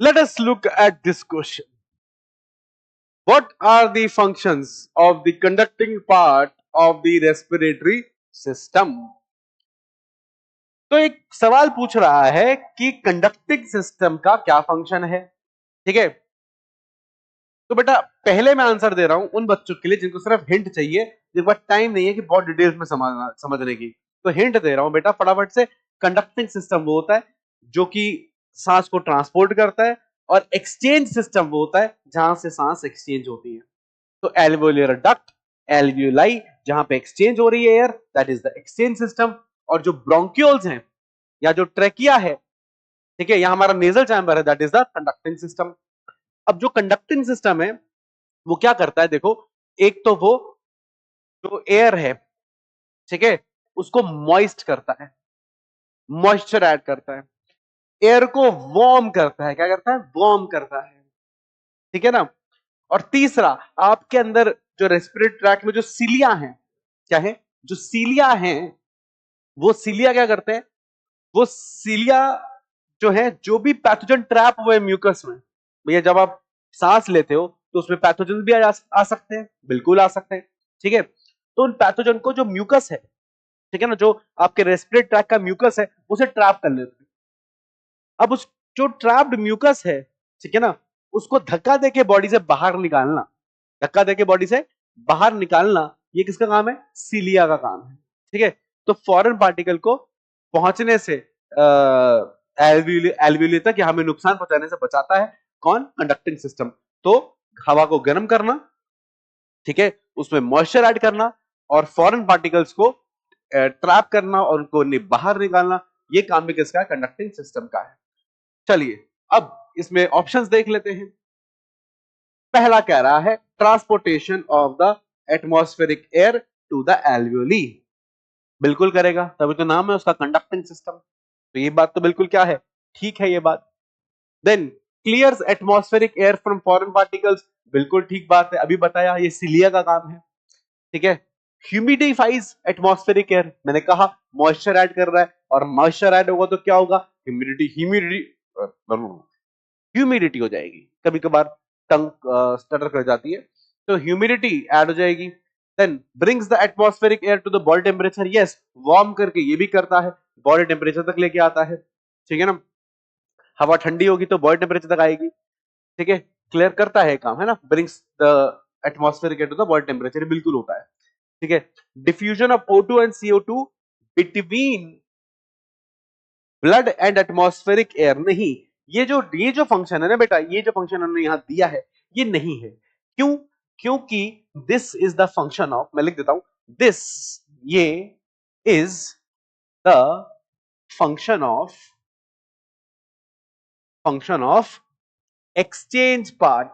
Let us look at this question. What are the functions of the conducting part of the respiratory system? तो एक सवाल पूछ रहा है कि कंडक्टिंग सिस्टम का क्या फंक्शन है। ठीक है, तो बेटा पहले मैं आंसर दे रहा हूं उन बच्चों के लिए जिनको सिर्फ हिंट चाहिए, जिनके पास टाइम नहीं है कि बहुत डिटेल्स में समझने की। तो हिंट दे रहा हूं बेटा फटाफट से। कंडक्टिंग सिस्टम वो होता है जो कि सांस को ट्रांसपोर्ट करता है, और एक्सचेंज सिस्टम वो होता है जहां से सांस एक्सचेंज होती है। तो एल्वियोलर डक्ट, एल्वियोलाई, जहां पे एक्सचेंज हो रही है air, that is the exchange system. और जो ब्रोंक्यूल्स हैं या जो ट्रेकिया है, ठीक है, या हमारा नेजल चैम्बर है, that is the conducting system. अब जो कंडक्टिंग सिस्टम है वो क्या करता है, देखो, एक तो वो जो एयर है, ठीक है, उसको मॉइस्ट करता है, मॉइस्चर ऐड करता है, एयर को वार्म करता है। क्या करता है? वार्म करता है। ठीक है ना। और तीसरा, आपके अंदर जो रेस्पिरेटरी ट्रैक में जो सीलिया हैं, क्या है, जो सीलिया हैं, वो सीलिया क्या करते हैं, वो सीलिया जो है, जो भी पैथोजन ट्रैप हुए म्यूकस में, भैया जब आप सांस लेते हो तो उसमें पैथोजन भी आ सकते हैं, बिल्कुल आ सकते हैं। ठीक है, तो उन पैथोजन को जो म्यूकस है, ठीक है ना, जो आपके रेस्पिरेटरी ट्रैक का म्यूकस है, उसे ट्रैप कर लेते हैं। अब उस जो ट्रैप्ड म्यूकस है, ठीक है ना, उसको धक्का देके बॉडी से बाहर निकालना, धक्का देके बॉडी से बाहर निकालना, ये किसका काम है? सीलिया का काम है। ठीक है, तो फॉरेन पार्टिकल को पहुंचने से एल्वियोली तक या हमें नुकसान पहुंचाने से बचाता है कौन? Conducting system. तो हवा को गर्म करना, ठीक है, उसमें मॉइस्चर ऐड करना, और फॉरेन पार्टिकल्स को ट्रैप करना और उनको बाहर निकालना, ये काम भी किसका है? कंडक्टिंग सिस्टम का है। चलिए अब इसमें ऑप्शंस देख लेते हैं। पहला कह रहा है transportation of the atmospheric air to the alveoli. बिल्कुल करेगा, तभी तो नाम है उसका कंडक्टिंग सिस्टम। तो ये बात तो बिल्कुल क्या है, ठीक है ये बात। Then clears atmospheric air from foreign particles, बिल्कुल ठीक बात है, अभी बताया, ये सीलिया का काम है। ठीक है, ह्यूमिडिफाइज एटमॉस्फेरिक एयर, मैंने कहा मॉइस्चर ऐड कर रहा है, और मॉइस्चर ऐड होगा तो क्या होगा? ह्यूमिडिटी, ह्यूमिडिटी हो जाएगी। कभी कभार टंग स्टटर कर जाती है, तो ह्यूमिडिटी ऐड हो जाएगी। Then brings the atmospheric air to the body temperature, yes, warm करके ये भी करता है, बॉडी टेम्परेचर तक लेके आता है। ठीक है ना, हवा ठंडी होगी तो बॉडी टेम्परेचर तक आएगी। ठीक है, क्लियर करता है काम, है ना, brings the atmospheric air to the body temperature, बिल्कुल होता है। ठीक है, diffusion of O2 and CO2 between blood and atmospheric air, नहीं, ये जो फंक्शन है ना बेटा, ये जो फंक्शन हमने यहां दिया है, ये नहीं है। क्यों? क्योंकि this is the function of, मैं लिख देता हूं, दिस, ये is the function of exchange part.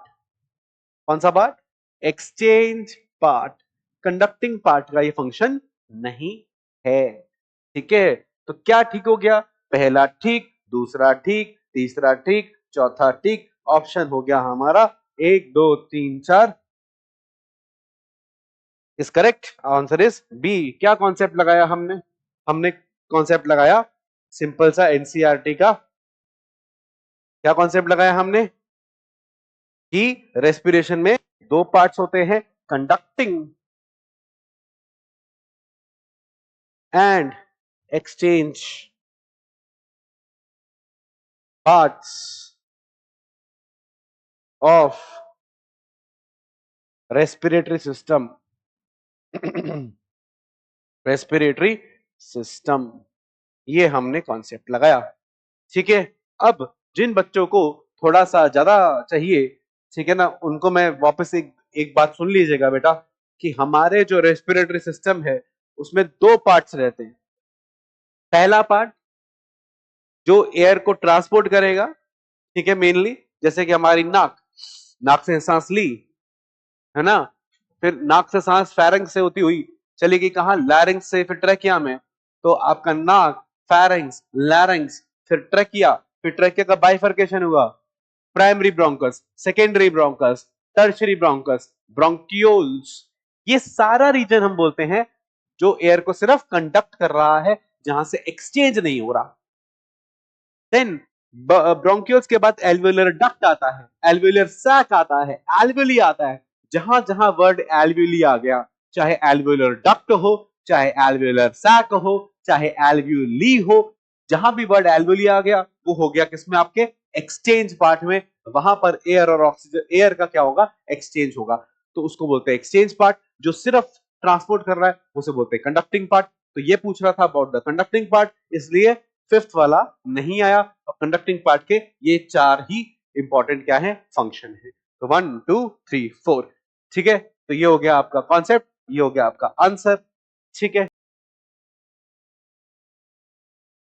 कौन सा part? Exchange part. Conducting part का ये फंक्शन नहीं है। ठीक है, तो क्या ठीक हो गया? पहला ठीक, दूसरा ठीक, तीसरा ठीक, चौथा ठीक। ऑप्शन हो गया हमारा 1 2 3 4 is correct. Answer is B. क्या कॉन्सेप्ट लगाया हमने? हमने कॉन्सेप्ट लगाया सिंपल सा एनसीईआरटी का। क्या कॉन्सेप्ट लगाया हमने? कि रेस्पिरेशन में दो पार्ट्स होते हैं, conducting and exchange parts of respiratory system. Respiratory system, ये हमने कॉन्सेप्ट लगाया। ठीक है, अब जिन बच्चों को थोड़ा सा ज्यादा चाहिए, ठीक है ना, उनको मैं वापस एक बात सुन लीजिएगा बेटा, कि हमारे जो रेस्पिरेटरी सिस्टम है उसमें दो पार्ट्स रहते हैं। पहला पार्ट जो एयर को ट्रांसपोर्ट करेगा, ठीक है, मेनली जैसे कि हमारी नाक, नाक से सांस ली, है ना, फिर नाक से सांस फेरेंक्स से होती हुई चलेगी कहां? लैरिंग्स से, फिर ट्रैकिया में। तो आपका नाक, फेरेंक्स, लैरिंग्स, फिर ट्रैकिया, फिर ट्रैकिया का बाइफर्केशन हुआ, primary bronchus, secondary bronchus, tertiary bronchus, bronchioles. ये सारा रीजन हम बोलते हैं जो एयर को सिर्फ कंडक्ट कर रहा है, जहां से एक्सचेंज नहीं हो रहा। देन ब्रोंकियोल्स के बाद एल्वेलर डक्ट आता है, एल्वेलर सैक आता है, एल्वेली आता है। जहां जहां वर्ड एल्वेली आ गया, चाहे एल्वेलर डक्ट हो, चाहे एल्वेलर सैक हो, चाहे एल्व्यूली हो, जहां भी वर्ड एल्वेली आ गया वो हो गया किसमें, आपके एक्सचेंज पार्ट में। वहां पर एयर और ऑक्सीजन, एयर का क्या होगा, एक्सचेंज होगा, तो उसको बोलते हैं एक्सचेंज पार्ट। जो सिर्फ ट्रांसपोर्ट कर रहा है उसे बोलते हैं कंडक्टिंग पार्ट। तो ये पूछ रहा था अबाउट द कंडक्टिंग पार्ट, इसलिए फिफ्थ वाला नहीं आया। और कंडक्टिंग पार्ट के ये चार ही इंपॉर्टेंट क्या है, फंक्शन है। तो 1 2 3 4, ठीक है। तो ये हो गया आपका कॉन्सेप्ट, ये हो गया आपका आंसर, ठीक है।